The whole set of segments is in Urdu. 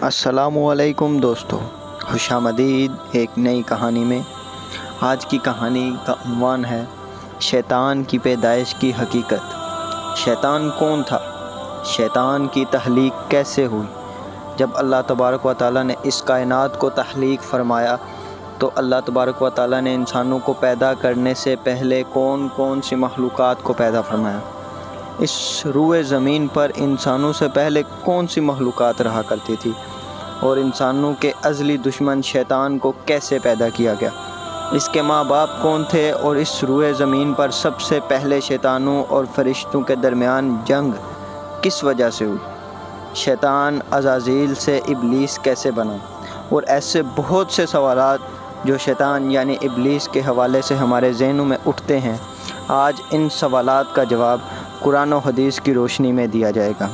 السلام علیکم دوستو، خوش آمدید ایک نئی کہانی میں۔ آج کی کہانی کا عنوان ہے شیطان کی پیدائش کی حقیقت۔ شیطان کون تھا؟ شیطان کی تخلیق کیسے ہوئی؟ جب اللہ تبارک و تعالیٰ نے اس کائنات کو تخلیق فرمایا تو اللہ تبارک و تعالیٰ نے انسانوں کو پیدا کرنے سے پہلے کون کون سی مخلوقات کو پیدا فرمایا؟ اس روئے زمین پر انسانوں سے پہلے کون سی مخلوقات رہا کرتی تھی؟ اور انسانوں کے ازلی دشمن شیطان کو کیسے پیدا کیا گیا؟ اس کے ماں باپ کون تھے؟ اور اس روئے زمین پر سب سے پہلے شیطانوں اور فرشتوں کے درمیان جنگ کس وجہ سے ہوئی؟ شیطان عزازیل سے ابلیس کیسے بنا؟ اور ایسے بہت سے سوالات جو شیطان یعنی ابلیس کے حوالے سے ہمارے ذہنوں میں اٹھتے ہیں، آج ان سوالات کا جواب قرآن و حدیث کی روشنی میں دیا جائے گا،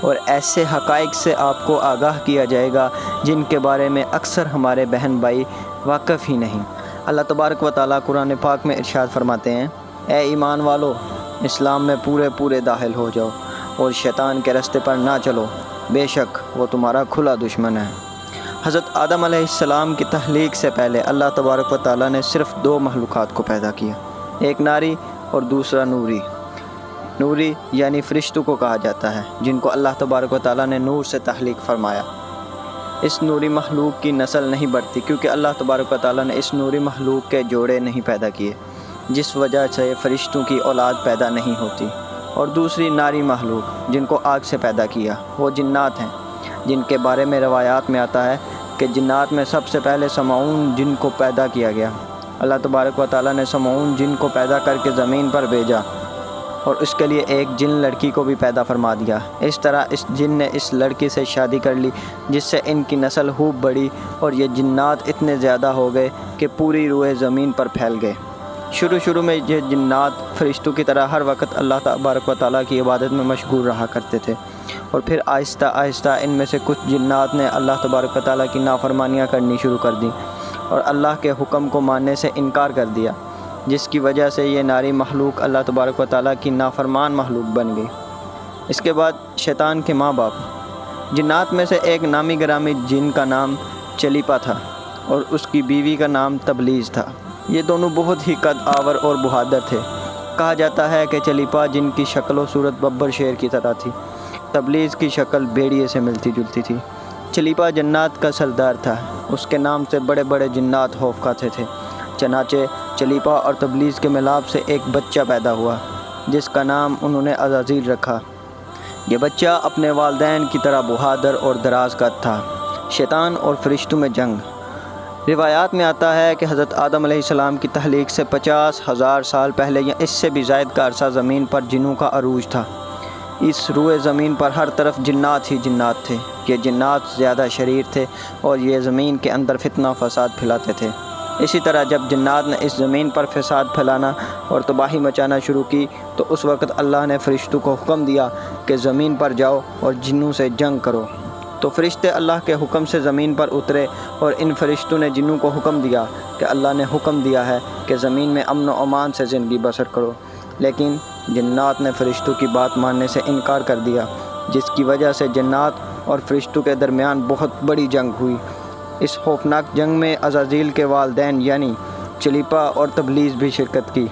اور ایسے حقائق سے آپ کو آگاہ کیا جائے گا جن کے بارے میں اکثر ہمارے بہن بھائی واقف ہی نہیں۔ اللہ تبارک و تعالیٰ قرآن پاک میں ارشاد فرماتے ہیں، اے ایمان والو، اسلام میں پورے داخل ہو جاؤ اور شیطان کے راستے پر نہ چلو، بے شک وہ تمہارا کھلا دشمن ہے۔ حضرت آدم علیہ السلام کی تخلیق سے پہلے اللہ تبارک و تعالیٰ نے صرف دو مخلوقات کو پیدا کیا، ایک ناری اور دوسرا نوری۔ نوری یعنی فرشتوں کو کہا جاتا ہے، جن کو اللہ تبارک و تعالیٰ نے نور سے تخلیق فرمایا۔ اس نوری مخلوق کی نسل نہیں بڑھتی کیونکہ اللہ تبارک و تعالیٰ نے اس نوری مخلوق کے جوڑے نہیں پیدا کیے، جس وجہ سے فرشتوں کی اولاد پیدا نہیں ہوتی۔ اور دوسری ناری مخلوق جن کو آگ سے پیدا کیا، وہ جنات ہیں، جن کے بارے میں روایات میں آتا ہے کہ جنات میں سب سے پہلے سمعون جن کو پیدا کیا گیا۔ اللہ تبارک و تعالیٰ نے سمعون جن کو پیدا کر کے زمین پر بھیجا اور اس کے لیے ایک جن لڑکی کو بھی پیدا فرما دیا۔ اس طرح اس جن نے اس لڑکی سے شادی کر لی، جس سے ان کی نسل خوب بڑھی اور یہ جنات اتنے زیادہ ہو گئے کہ پوری روئے زمین پر پھیل گئے۔ شروع میں یہ جنات فرشتوں کی طرح ہر وقت اللہ تبارک و تعالیٰ کی عبادت میں مشغول رہا کرتے تھے، اور پھر آہستہ آہستہ ان میں سے کچھ جنات نے اللہ تبارک و تعالیٰ کی نافرمانیاں کرنی شروع کر دیں اور اللہ کے حکم کو ماننے سے انکار کر دیا، جس کی وجہ سے یہ ناری مخلوق اللہ تبارک و تعالیٰ کی نافرمان مخلوق بن گئی۔ اس کے بعد شیطان کے ماں باپ۔ جنات میں سے ایک نامی گرامی جن کا نام چلیپا تھا اور اس کی بیوی کا نام تبلیز تھا۔ یہ دونوں بہت ہی قد آور اور بہادر تھے۔ کہا جاتا ہے کہ چلیپا جن کی شکل و صورت ببر شیر کی طرح تھی، تبلیز کی شکل بھیڑیے سے ملتی جلتی تھی۔ چلیپا جنات کا سردار تھا، اس کے نام سے بڑے بڑے جنات خوف کھاتے تھے۔ چنانچہ چلیپا اور تبلیز کے ملاپ سے ایک بچہ پیدا ہوا جس کا نام انہوں نے عزازیل رکھا۔ یہ بچہ اپنے والدین کی طرح بہادر اور دراز قد تھا۔ شیطان اور فرشتوں میں جنگ۔ روایات میں آتا ہے کہ حضرت آدم علیہ السلام کی تخلیق سے 50,000 سال پہلے یا اس سے بھی زائد کا عرصہ زمین پر جنوں کا عروج تھا۔ اس روئے زمین پر ہر طرف جنات ہی جنات تھے۔ یہ جنات زیادہ شریر تھے اور یہ زمین کے اندر فتنہ فساد پھیلاتے تھے۔ اسی طرح جب جنات نے اس زمین پر فساد پھیلانا اور تباہی مچانا شروع کی تو اس وقت اللہ نے فرشتوں کو حکم دیا کہ زمین پر جاؤ اور جنوں سے جنگ کرو۔ تو فرشتے اللہ کے حکم سے زمین پر اترے اور ان فرشتوں نے جنوں کو حکم دیا کہ اللہ نے حکم دیا ہے کہ زمین میں امن و امان سے زندگی بسر کرو، لیکن جنات نے فرشتوں کی بات ماننے سے انکار کر دیا، جس کی وجہ سے جنات اور فرشتوں کے درمیان بہت بڑی جنگ ہوئی۔ اس خوفناک جنگ میں عزازیل کے والدین یعنی چلیپا اور تبلیز بھی شرکت کی۔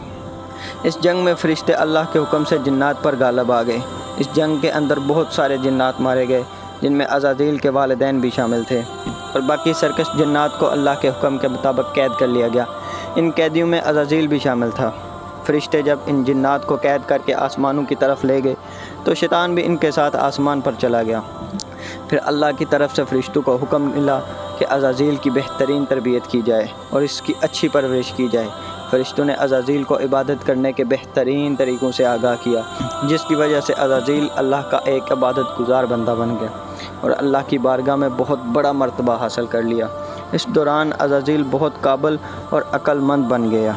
اس جنگ میں فرشتے اللہ کے حکم سے جنات پر غالب آ گئے۔ اس جنگ کے اندر بہت سارے جنات مارے گئے، جن میں عزازیل کے والدین بھی شامل تھے، اور باقی سرکش جنات کو اللہ کے حکم کے مطابق قید کر لیا گیا۔ ان قیدیوں میں عزازیل بھی شامل تھا۔ فرشتے جب ان جنات کو قید کر کے آسمانوں کی طرف لے گئے تو شیطان بھی ان کے ساتھ آسمان پر چلا گیا۔ پھر اللہ کی طرف سے فرشتوں کو حکم ملا کہ عزازیل کی بہترین تربیت کی جائے اور اس کی اچھی پرورش کی جائے۔ فرشتوں نے عزازیل کو عبادت کرنے کے بہترین طریقوں سے آگاہ کیا، جس کی وجہ سے عزازیل اللہ کا ایک عبادت گزار بندہ بن گیا اور اللہ کی بارگاہ میں بہت بڑا مرتبہ حاصل کر لیا۔ اس دوران عزازیل بہت قابل اور عقل مند بن گیا۔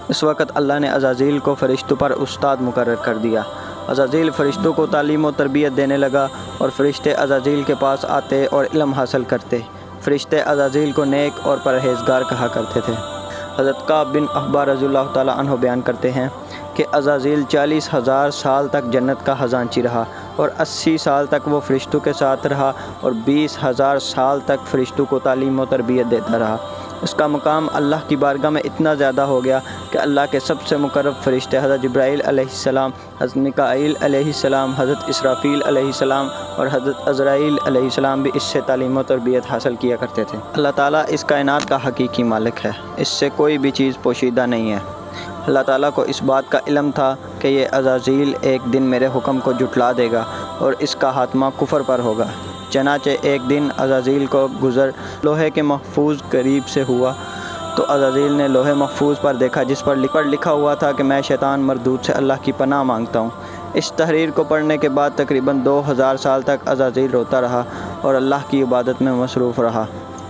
اس وقت اللہ نے عزازیل کو فرشتوں پر استاد مقرر کر دیا۔ عزازیل فرشتوں کو تعلیم و تربیت دینے لگا اور فرشتے عزازیل کے پاس آتے اور علم حاصل کرتے۔ فرشتے عزازیل کو نیک اور پرہیزگار کہا کرتے تھے۔ حضرت کعب بن احبار رضی اللہ تعالیٰ عنہ بیان کرتے ہیں کہ عزازیل 40,000 سال تک جنت کا خزانچی رہا اور 80 سال تک وہ فرشتوں کے ساتھ رہا اور 20,000 سال تک فرشتوں کو تعلیم و تربیت دیتا رہا۔ اس کا مقام اللہ کی بارگاہ میں اتنا زیادہ ہو گیا کہ اللہ کے سب سے مقرب فرشتے حضرت جبرائیل علیہ السلام، حضرت میکائیل علیہ السلام، حضرت اسرافیل علیہ السلام اور حضرت عزرائیل علیہ السلام بھی اس سے تعلیم و تربیت حاصل کیا کرتے تھے۔ اللہ تعالیٰ اس کائنات کا حقیقی مالک ہے، اس سے کوئی بھی چیز پوشیدہ نہیں ہے۔ اللہ تعالیٰ کو اس بات کا علم تھا کہ یہ عزازیل ایک دن میرے حکم کو جھٹلا دے گا اور اس کا خاتمہ کفر پر ہوگا۔ چنانچہ ایک دن عزازیل کو گزر لوہے کے محفوظ قریب سے ہوا تو عزازیل نے لوہے محفوظ پر دیکھا جس پر لکھا ہوا تھا کہ میں شیطان مردود سے اللہ کی پناہ مانگتا ہوں۔ اس تحریر کو پڑھنے کے بعد تقریباً 2000 سال تک عزازیل روتا رہا اور اللہ کی عبادت میں مصروف رہا۔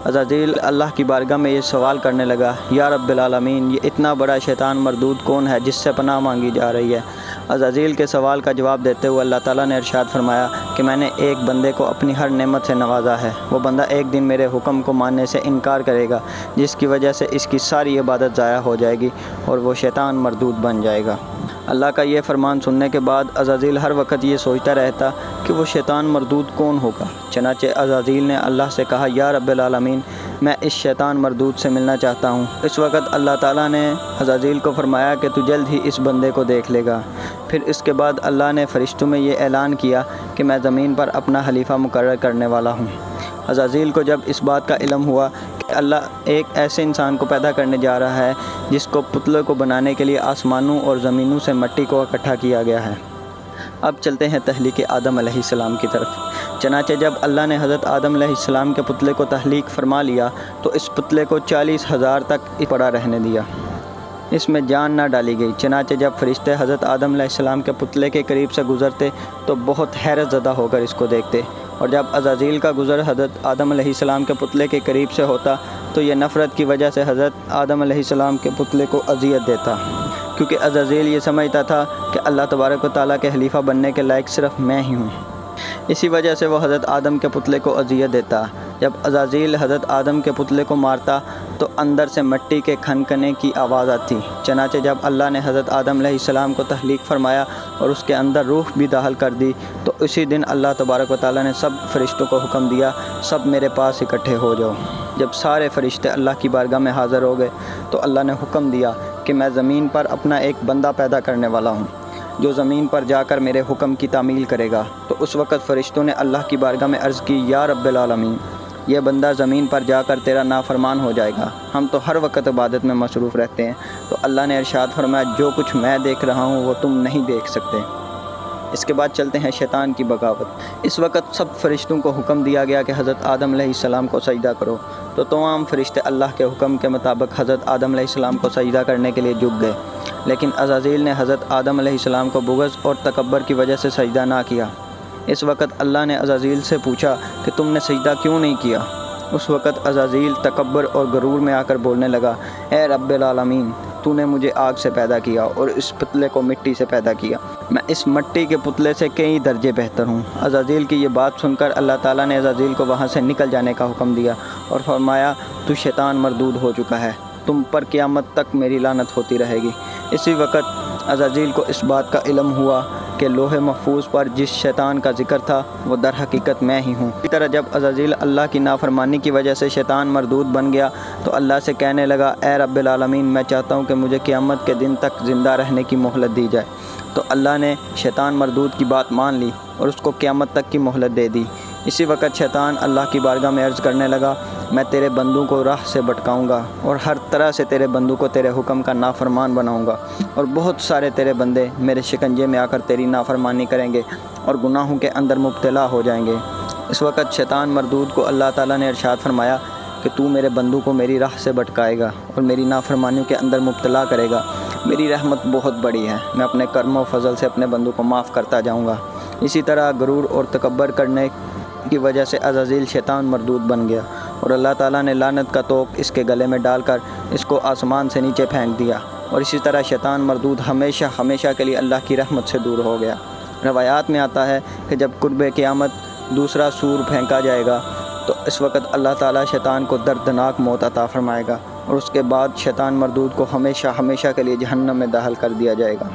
عزازیل اللہ کی بارگاہ میں یہ سوال کرنے لگا، یا رب العالمین، یہ اتنا بڑا شیطان مردود کون ہے جس سے پناہ مانگی جا رہی ہے؟ عزازیل کے سوال کا جواب دیتے ہوئے اللہ تعالیٰ نے ارشاد فرمایا کہ میں نے ایک بندے کو اپنی ہر نعمت سے نوازا ہے۔ وہ بندہ ایک دن میرے حکم کو ماننے سے انکار کرے گا جس کی وجہ سے اس کی ساری عبادت ضائع ہو جائے گی اور وہ شیطان مردود بن جائے گا۔ اللہ کا یہ فرمان سننے کے بعد عزازیل ہر وقت یہ سوچتا رہتا کہ وہ شیطان مردود کون ہوگا۔ چنانچہ عزازیل نے اللہ سے کہا، یا رب العالمین، میں اس شیطان مردود سے ملنا چاہتا ہوں۔ اس وقت اللہ تعالیٰ نے عزازیل کو فرمایا کہ تو جلد ہی اس بندے کو دیکھ لے گا۔ پھر اس کے بعد اللہ نے فرشتوں میں یہ اعلان کیا کہ میں زمین پر اپنا خلیفہ مقرر کرنے والا ہوں۔ عزازیل کو جب اس بات کا علم ہوا کہ اللہ ایک ایسے انسان کو پیدا کرنے جا رہا ہے جس کو پتلے کو بنانے کے لیے آسمانوں اور زمینوں سے مٹی کو اکٹھا کیا گیا ہے۔ اب چلتے ہیں تخلیق آدم علیہ السلام کی طرف۔ چنانچہ جب اللہ نے حضرت آدم علیہ السلام کے پتلے کو تخلیق فرما لیا تو اس پتلے کو 40,000 تک پڑا رہنے دیا، اس میں جان نہ ڈالی گئی۔ چنانچہ جب فرشتے حضرت آدم علیہ السلام کے پتلے کے قریب سے گزرتے تو بہت حیرت زدہ ہو کر اس کو دیکھتے، اور جب عزازیل کا گزر حضرت آدم علیہ السلام کے پتلے کے قریب سے ہوتا تو یہ نفرت کی وجہ سے حضرت آدم علیہ السلام کے پتلے کو اذیت دیتا، کیونکہ عزازیل یہ سمجھتا تھا کہ اللہ تبارک و تعالیٰ کے خلیفہ بننے کے لائق صرف میں ہی ہوں۔ اسی وجہ سے وہ حضرت آدم کے پتلے کو اذیت دیتا۔ جب عزازیل حضرت آدم کے پتلے کو مارتا تو اندر سے مٹی کے کھنکنے کی آواز آتی۔ چنانچہ جب اللہ نے حضرت آدم علیہ السلام کو تخلیق فرمایا اور اس کے اندر روح بھی داخل کر دی تو اسی دن اللہ تبارک و تعالیٰ نے سب فرشتوں کو حکم دیا، سب میرے پاس اکٹھے ہو جاؤ۔ جب سارے فرشتے اللہ کی بارگاہ میں حاضر ہو گئے تو اللہ نے حکم دیا کہ میں زمین پر اپنا ایک بندہ پیدا کرنے والا ہوں جو زمین پر جا کر میرے حکم کی تعمیل کرے گا۔ تو اس وقت فرشتوں نے اللہ کی بارگاہ میں عرض کی، یا رب العالمین، یہ بندہ زمین پر جا کر تیرا نافرمان ہو جائے گا، ہم تو ہر وقت عبادت میں مصروف رہتے ہیں۔ تو اللہ نے ارشاد فرمایا، جو کچھ میں دیکھ رہا ہوں وہ تم نہیں دیکھ سکتے۔ اس کے بعد چلتے ہیں شیطان کی بغاوت۔ اس وقت سب فرشتوں کو حکم دیا گیا کہ حضرت آدم علیہ السلام کو سجدہ کرو، تو تمام فرشتے اللہ کے حکم کے مطابق حضرت آدم علیہ السلام کو سجدہ کرنے کے لیے جھک گئے، لیکن عزازیل نے حضرت آدم علیہ السلام کو بغض اور تکبر کی وجہ سے سجدہ نہ کیا۔ اس وقت اللہ نے عزازیل سے پوچھا کہ تم نے سجدہ کیوں نہیں کیا؟ اس وقت عزازیل تکبر اور غرور میں آ کر بولنے لگا، اے رب العالمین، تو نے مجھے آگ سے پیدا کیا اور اس پتلے کو مٹی سے پیدا کیا، میں اس مٹی کے پتلے سے کئی درجے بہتر ہوں۔ عزازیل کی یہ بات سن کر اللہ تعالیٰ نے عزازیل کو وہاں سے نکل جانے کا حکم دیا اور فرمایا، تو شیطان مردود ہو چکا ہے، تم پر قیامت تک میری لعنت ہوتی رہے گی۔ اسی وقت عزازیل کو اس بات کا علم ہوا کہ لوہے محفوظ پر جس شیطان کا ذکر تھا وہ در حقیقت میں ہی ہوں۔ اسی طرح جب عزازیل اللہ کی نافرمانی کی وجہ سے شیطان مردود بن گیا تو اللہ سے کہنے لگا، اے رب العالمین، میں چاہتا ہوں کہ مجھے قیامت کے دن تک زندہ رہنے کی مہلت دی جائے۔ تو اللہ نے شیطان مردود کی بات مان لی اور اس کو قیامت تک کی مہلت دے دی۔ اسی وقت شیطان اللہ کی بارگاہ میں عرض کرنے لگا، میں تیرے بندوں کو راہ سے بھٹکاؤں گا اور ہر طرح سے تیرے بندوں کو تیرے حکم کا نافرمان بناؤں گا، اور بہت سارے تیرے بندے میرے شکنجے میں آ کر تیری نافرمانی کریں گے اور گناہوں کے اندر مبتلا ہو جائیں گے۔ اس وقت شیطان مردود کو اللہ تعالیٰ نے ارشاد فرمایا کہ تو میرے بندوں کو میری راہ سے بھٹکائے گا اور میری نافرمانیوں کے اندر مبتلا کرے گا، میری رحمت بہت بڑی ہے، میں اپنے کرم و فضل سے اپنے بندوں کو معاف کرتا جاؤں گا۔ اسی طرح غرور اور تکبر کرنے کی وجہ سے عزازیل شیطان مردود بن گیا اور اللہ تعالیٰ نے لعنت کا توق اس کے گلے میں ڈال کر اس کو آسمان سے نیچے پھینک دیا، اور اسی طرح شیطان مردود ہمیشہ ہمیشہ کے لیے اللہ کی رحمت سے دور ہو گیا۔ روایات میں آتا ہے کہ جب قرب قیامت دوسرا سور پھینکا جائے گا تو اس وقت اللہ تعالیٰ شیطان کو دردناک موت عطا فرمائے گا اور اس کے بعد شیطان مردود کو ہمیشہ ہمیشہ کے لیے جہنم میں داخل کر دیا جائے گا۔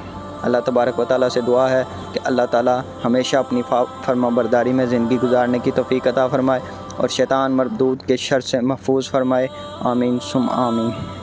اللہ تبارک و تعالیٰ سے دعا ہے کہ اللہ تعالیٰ ہمیشہ اپنی فرما برداری میں زندگی گزارنے کی توفیق عطا فرمائے اور شیطان مردود کے شر سے محفوظ فرمائے۔ آمین ثم آمین۔